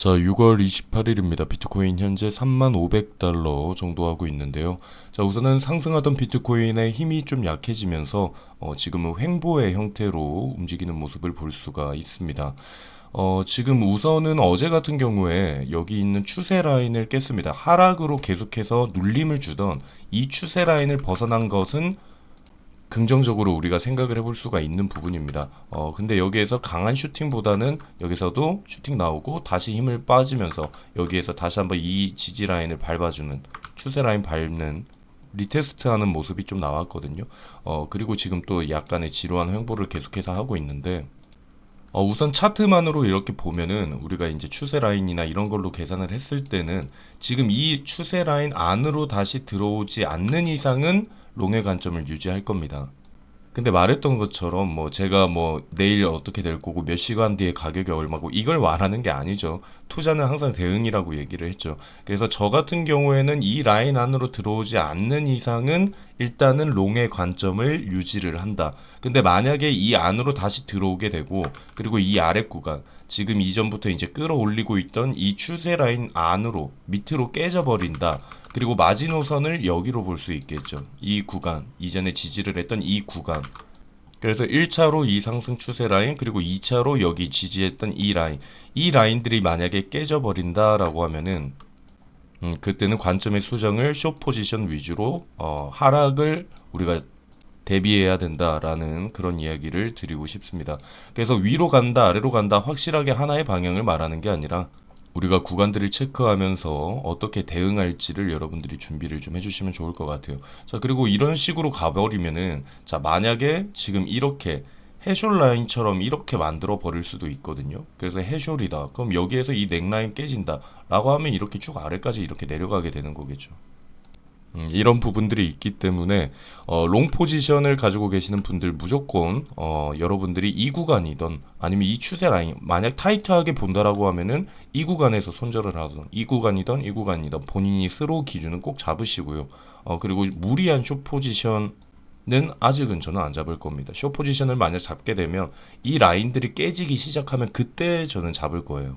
자, 6월 28일입니다. 비트코인 현재 3500달러 정도 하고 있는데요. 자, 우선은 상승하던 비트코인의 힘이 좀 약해지면서 지금은 횡보의 형태로 움직이는 모습을 볼 수가 있습니다. 지금 우선은 어제 같은 경우에 여기 있는 추세 라인을 깼습니다. 하락으로 계속해서 눌림을 주던 이 추세 라인을 벗어난 것은 긍정적으로 우리가 생각을 해볼 수가 있는 부분입니다. 근데 여기에서 강한 슈팅보다는 여기서도 슈팅 나오고 다시 힘을 빠지면서 여기에서 다시 한번 이 지지 라인을 밟아주는 추세 라인 밟는 리테스트하는 모습이 좀 나왔거든요. 그리고 지금 또 약간의 지루한 횡보를 계속해서 하고 있는데 우선 차트만으로 이렇게 보면은 우리가 이제 추세 라인이나 이런 걸로 계산을 했을 때는 지금 이 추세 라인 안으로 다시 들어오지 않는 이상은 롱의 관점을 유지할 겁니다. 근데 말했던 것처럼 뭐 제가 뭐 내일 어떻게 될 거고 몇 시간 뒤에 가격이 얼마고 이걸 말하는 게 아니죠. 투자는 항상 대응이라고 얘기를 했죠. 그래서 저 같은 경우에는 이 라인 안으로 들어오지 않는 이상은 일단은 롱의 관점을 유지를 한다. 근데 만약에 이 안으로 다시 들어오게 되고 그리고 이 아래 구간 지금 이전부터 이제 끌어올리고 있던 이 추세 라인 안으로 밑으로 깨져버린다. 그리고 마지노선을 여기로 볼 수 있겠죠. 이 구간, 이전에 지지를 했던 이 구간. 그래서 1차로 이 상승 추세 라인, 그리고 2차로 여기 지지했던 이 라인. 이 라인들이 만약에 깨져버린다라고 하면은 그때는 관점의 수정을 숏 포지션 위주로 하락을 우리가 대비해야 된다라는 그런 이야기를 드리고 싶습니다. 그래서 위로 간다, 아래로 간다 확실하게 하나의 방향을 말하는 게 아니라 우리가 구간들을 체크하면서 어떻게 대응할지를 여러분들이 준비를 좀 해주시면 좋을 것 같아요. 자, 그리고 이런 식으로 가버리면은 자, 만약에 지금 이렇게 해숄 라인처럼 이렇게 만들어 버릴 수도 있거든요. 그래서 해숄이다. 그럼 여기에서 이 넥라인 깨진다. 라고 하면 이렇게 쭉 아래까지 이렇게 내려가게 되는 거겠죠. 이런 부분들이 있기 때문에 롱 포지션을 가지고 계시는 분들 무조건 여러분들이 이 구간이던 아니면 이 추세 라인 만약 타이트하게 본다라고 하면은 이 구간에서 손절을 하던 이 구간이던 본인이 스로 기준은 꼭 잡으시고요. 그리고 무리한 숏 포지션은 아직은 저는 안 잡을 겁니다. 숏 포지션을 만약 잡게 되면 이 라인들이 깨지기 시작하면 그때 저는 잡을 거예요.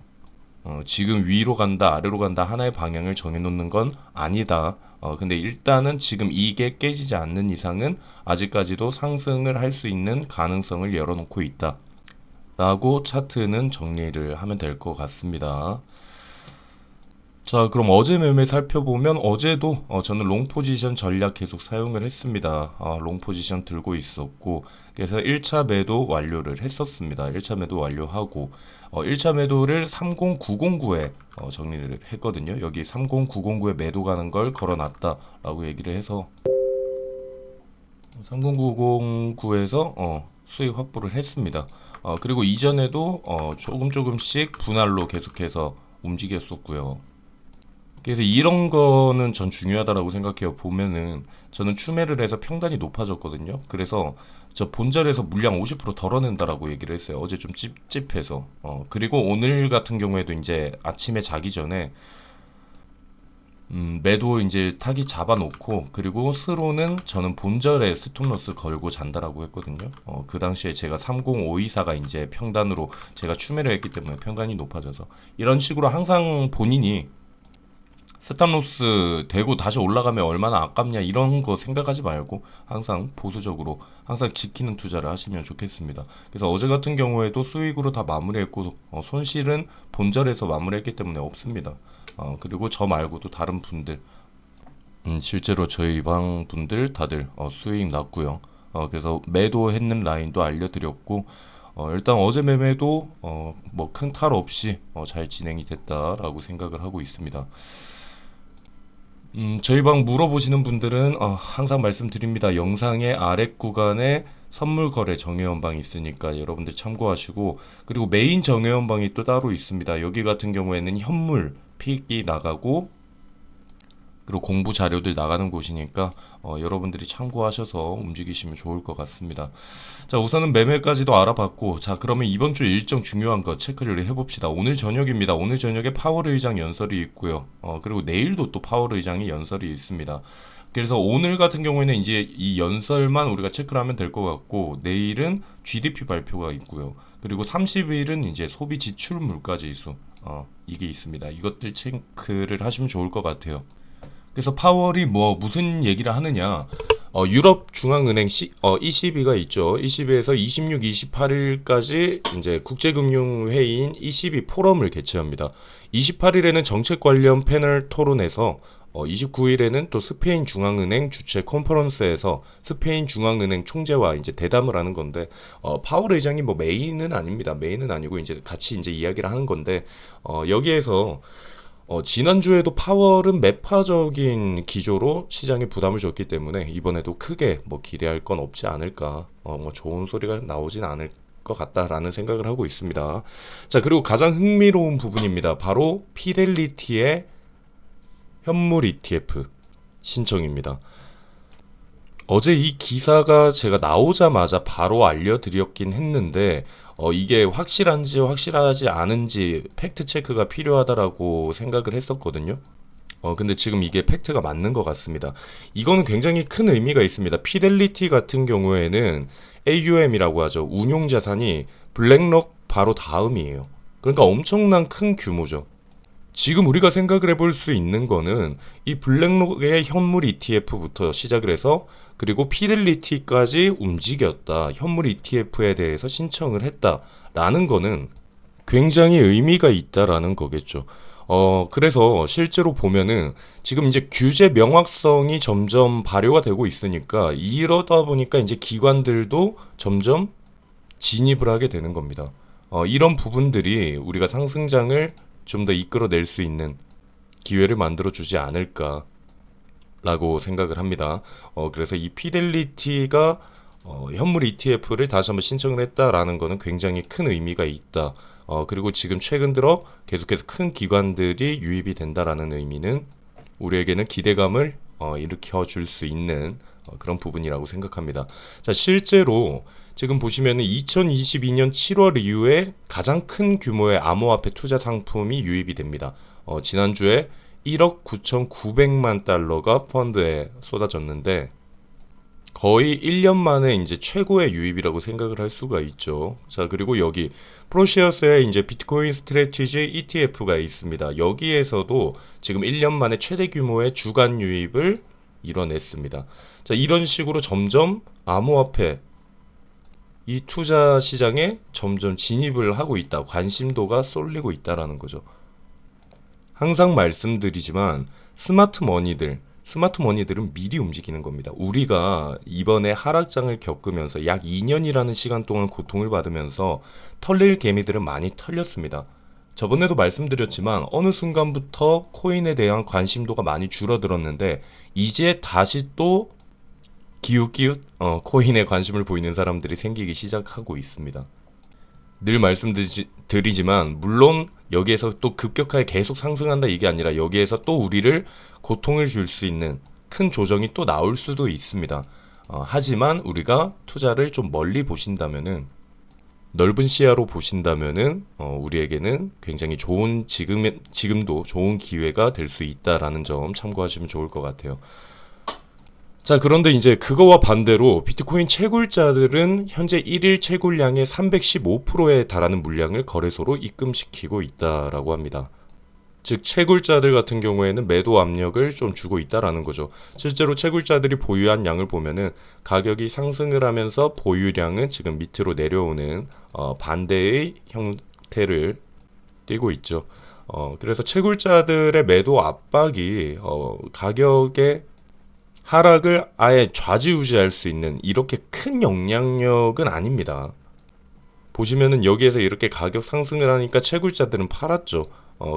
지금 위로 간다, 아래로 간다 하나의 방향을 정해놓는 건 아니다. 근데 일단은 지금 이게 깨지지 않는 이상은 아직까지도 상승을 할 수 있는 가능성을 열어놓고 있다. 라고 차트는 정리를 하면 될 것 같습니다. 자, 그럼 어제 매매 살펴보면 어제도 저는 롱 포지션 전략 계속 사용을 했습니다. 롱 포지션 들고 있었고 그래서 1차 매도 완료를 했었습니다. 1차 매도 완료하고 1차 매도를 30909에 정리를 했거든요. 여기 30909에 매도 가는 걸 걸어놨다라고 얘기를 해서 30909에서 수익 확보를 했습니다. 그리고 이전에도 조금씩 분할로 계속해서 움직였었고요. 그래서 이런 거는 전 중요하다라고 생각해요. 보면은 저는 추매를 해서 평단이 높아졌거든요. 그래서 저 본절에서 물량 50% 덜어낸다라고 얘기를 했어요. 어제 좀 찝찝해서. 그리고 오늘 같은 경우에도 이제 아침에 자기 전에 매도 이제 타기 잡아놓고 그리고 스로는 저는 본절에 스톱로스 걸고 잔다라고 했거든요. 그 당시에 제가 30524가 이제 평단으로 제가 추매를 했기 때문에 평단이 높아져서 이런 식으로 항상 본인이 스탑로스 되고 다시 올라가면 얼마나 아깝냐 이런 거 생각하지 말고 항상 보수적으로 항상 지키는 투자를 하시면 좋겠습니다. 그래서 어제 같은 경우에도 수익으로 다 마무리했고 손실은 본절에서 마무리했기 때문에 없습니다. 그리고 저 말고도 다른 분들 실제로 저희 방 분들 다들 수익 났고요. 그래서 매도했는 라인도 알려드렸고 일단 어제 매매도 뭐 큰 탈 없이 잘 진행이 됐다라고 생각을 하고 있습니다. 저희 방 물어보시는 분들은 항상 말씀드립니다. 영상의 아래 구간에 선물 거래 정회원방이 있으니까 여러분들 참고하시고 그리고 메인 정회원방이 또 따로 있습니다. 여기 같은 경우에는 현물 픽이 나가고 그리고 공부 자료들 나가는 곳이니까 여러분들이 참고하셔서 움직이시면 좋을 것 같습니다. 자, 우선은 매매까지도 알아봤고 자, 그러면 이번 주 일정 중요한 거 체크를 해봅시다. 오늘 저녁입니다. 오늘 저녁에 파월 의장 연설이 있고요. 그리고 내일도 또 파월 의장이 연설이 있습니다. 그래서 오늘 같은 경우에는 이제 이 연설만 우리가 체크를 하면 될 것 같고 내일은 GDP 발표가 있고요. 그리고 30일은 이제 소비 지출 물가 지수 이게 있습니다. 이것들 체크를 하시면 좋을 것 같아요. 그래서 파월이 뭐 무슨 얘기를 하느냐? 유럽 중앙은행 ECB가 있죠. ECB에서 26, 28일까지 이제 국제금융회의인 ECB 포럼을 개최합니다. 28일에는 정책 관련 패널 토론에서 29일에는 또 스페인 중앙은행 주최 컨퍼런스에서 스페인 중앙은행 총재와 이제 대담을 하는 건데 파월 의장이 뭐 메인은 아닙니다. 메인은 아니고 이제 같이 이제 이야기를 하는 건데 여기에서 지난주에도 파월은 매파적인 기조로 시장에 부담을 줬기 때문에 이번에도 크게 뭐 기대할 건 없지 않을까, 뭐 좋은 소리가 나오진 않을 것 같다라는 생각을 하고 있습니다. 자, 그리고 가장 흥미로운 부분입니다. 바로 피델리티의 현물 ETF 신청입니다. 어제 이 기사가 제가 나오자마자 바로 알려드렸긴 했는데 이게 확실한지 확실하지 않은지 팩트 체크가 필요하다라고 생각을 했었거든요. 근데 지금 이게 팩트가 맞는 것 같습니다. 이거는 굉장히 큰 의미가 있습니다. 피델리티 같은 경우에는 AUM이라고 하죠. 운용 자산이 블랙록 바로 다음이에요. 그러니까 엄청난 큰 규모죠. 지금 우리가 생각을 해볼 수 있는 거는 이 블랙록의 현물 ETF부터 시작을 해서 그리고 피델리티까지 움직였다. 현물 ETF에 대해서 신청을 했다라는 거는 굉장히 의미가 있다라는 거겠죠. 그래서 실제로 보면은 지금 이제 규제 명확성이 점점 발효가 되고 있으니까 이러다 보니까 이제 기관들도 점점 진입을 하게 되는 겁니다. 이런 부분들이 우리가 상승장을 좀 더 이끌어낼 수 있는 기회를 만들어 주지 않을까라고 생각을 합니다. 그래서 이 피델리티가 현물 ETF를 다시 한번 신청을 했다라는 것은 굉장히 큰 의미가 있다. 그리고 지금 최근 들어 계속해서 큰 기관들이 유입이 된다라는 의미는 우리에게는 기대감을 일으켜 줄 수 있는 그런 부분이라고 생각합니다. 자, 실제로 지금 보시면은 2022년 7월 이후에 가장 큰 규모의 암호화폐 투자 상품이 유입이 됩니다. 지난주에 1억 9,900만 달러가 펀드에 쏟아졌는데 거의 1년 만에 이제 최고의 유입이라고 생각을 할 수가 있죠. 자, 그리고 여기 프로시어스의 이제 비트코인 스트래티지 ETF가 있습니다. 여기에서도 지금 1년 만에 최대 규모의 주간 유입을 이뤄냈습니다. 자, 이런 식으로 점점 암호화폐 이 투자 시장에 점점 진입을 하고 있다. 관심도가 쏠리고 있다라는 거죠. 항상 말씀드리지만 스마트 머니들은 미리 움직이는 겁니다. 우리가 이번에 하락장을 겪으면서 약 2년이라는 시간 동안 고통을 받으면서 털릴 개미들은 많이 털렸습니다. 저번에도 말씀드렸지만 어느 순간부터 코인에 대한 관심도가 많이 줄어들었는데 이제 다시 또 기웃기웃 코인에 관심을 보이는 사람들이 생기기 시작하고 있습니다. 늘 말씀드리지만 물론 여기에서 또 급격하게 계속 상승한다 이게 아니라 여기에서 또 우리를 고통을 줄 수 있는 큰 조정이 또 나올 수도 있습니다. 하지만 우리가 투자를 좀 멀리 보신다면은 넓은 시야로 보신다면은 우리에게는 굉장히 좋은 지금도 좋은 기회가 될 수 있다라는 점 참고하시면 좋을 것 같아요. 자, 그런데 이제 그거와 반대로 비트코인 채굴자들은 현재 1일 채굴량의 315%에 달하는 물량을 거래소로 입금시키고 있다라고 합니다. 즉 채굴자들 같은 경우에는 매도 압력을 좀 주고 있다라는 거죠. 실제로 채굴자들이 보유한 양을 보면은 가격이 상승을 하면서 보유량은 지금 밑으로 내려오는 반대의 형태를 띠고 있죠. 그래서 채굴자들의 매도 압박이 가격의 하락을 아예 좌지우지할 수 있는 이렇게 큰 영향력은 아닙니다. 보시면은 여기에서 이렇게 가격 상승을 하니까 채굴자들은 팔았죠.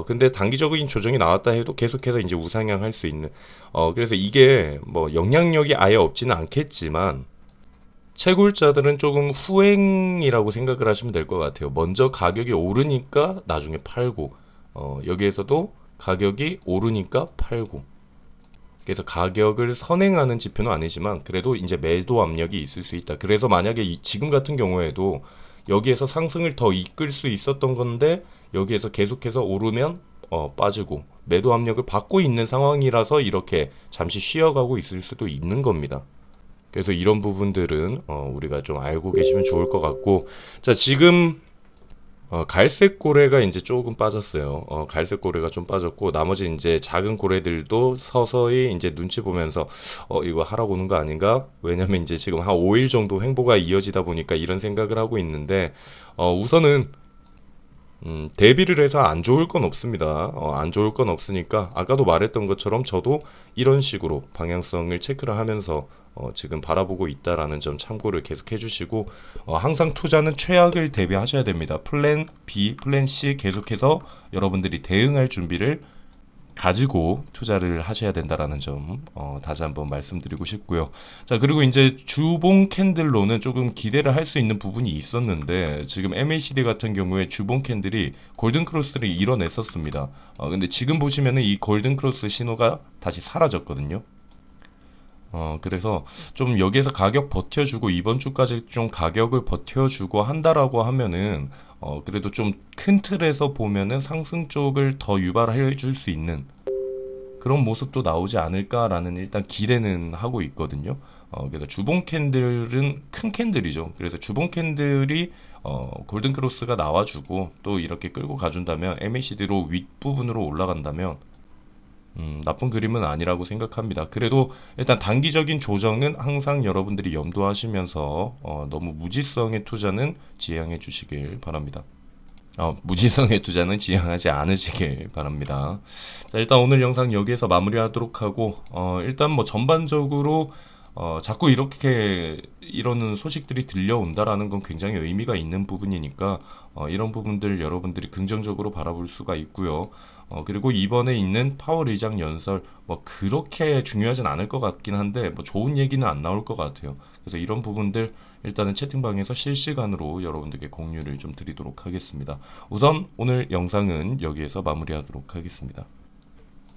근데 단기적인 조정이 나왔다 해도 계속해서 이제 우상향할 수 있는 그래서 이게 뭐 영향력이 아예 없지는 않겠지만 채굴자들은 조금 후행이라고 생각을 하시면 될 것 같아요. 먼저 가격이 오르니까 나중에 팔고 여기에서도 가격이 오르니까 팔고 그래서 가격을 선행하는 지표는 아니지만 그래도 이제 매도 압력이 있을 수 있다. 그래서 만약에 지금 같은 경우에도 여기에서 상승을 더 이끌 수 있었던 건데 여기에서 계속해서 오르면 빠지고 매도 압력을 받고 있는 상황이라서 이렇게 잠시 쉬어가고 있을 수도 있는 겁니다. 그래서 이런 부분들은 우리가 좀 알고 계시면 좋을 것 같고 자 지금 갈색 고래가 이제 조금 빠졌어요. 갈색 고래가 좀 빠졌고 나머지 이제 작은 고래들도 서서히 이제 눈치 보면서 이거 하라고 오는 거 아닌가? 왜냐면 이제 지금 한 5일 정도 횡보가 이어지다 보니까 이런 생각을 하고 있는데 우선은 대비를 해서 안 좋을 건 없습니다. 안 좋을 건 없으니까 아까도 말했던 것처럼 저도 이런 식으로 방향성을 체크를 하면서 지금 바라보고 있다라는 점 참고를 계속 해주시고 항상 투자는 최악을 대비하셔야 됩니다. 플랜 B, 플랜 C 계속해서 여러분들이 대응할 준비를 가지고 투자를 하셔야 된다라는 점 다시 한번 말씀드리고 싶고요. 자, 그리고 이제 주봉 캔들로는 조금 기대를 할 수 있는 부분이 있었는데 지금 MACD 같은 경우에 주봉 캔들이 골든 크로스를 이뤄냈었습니다. 근데 지금 보시면은 이 골든 크로스 신호가 다시 사라졌거든요. 그래서 좀 여기에서 가격 버텨주고 이번 주까지 좀 가격을 버텨주고 한다라고 하면은 그래도 좀 큰 틀에서 보면은 상승 쪽을 더 유발해 줄 수 있는 그런 모습도 나오지 않을까라는 일단 기대는 하고 있거든요. 그래서 주봉 캔들은 큰 캔들이죠. 그래서 주봉 캔들이 골든 크로스가 나와주고 또 이렇게 끌고 가준다면 MACD로 윗부분으로 올라간다면 나쁜 그림은 아니라고 생각합니다. 그래도 일단 단기적인 조정은 항상 여러분들이 염두하시면서 너무 무지성의 투자는 지양해 주시길 바랍니다. 무지성의 투자는 지양하지 않으시길 바랍니다. 자, 일단 오늘 영상 여기에서 마무리하도록 하고 일단 뭐 전반적으로 자꾸 이렇게 이런 소식들이 들려온다라는 건 굉장히 의미가 있는 부분이니까 이런 부분들 여러분들이 긍정적으로 바라볼 수가 있고요. 그리고 이번에 있는 파월 의장 연설 뭐 그렇게 중요하진 않을 것 같긴 한데 뭐 좋은 얘기는 안 나올 것 같아요. 그래서 이런 부분들 일단은 채팅방에서 실시간으로 여러분들께 공유를 좀 드리도록 하겠습니다. 우선 오늘 영상은 여기에서 마무리하도록 하겠습니다.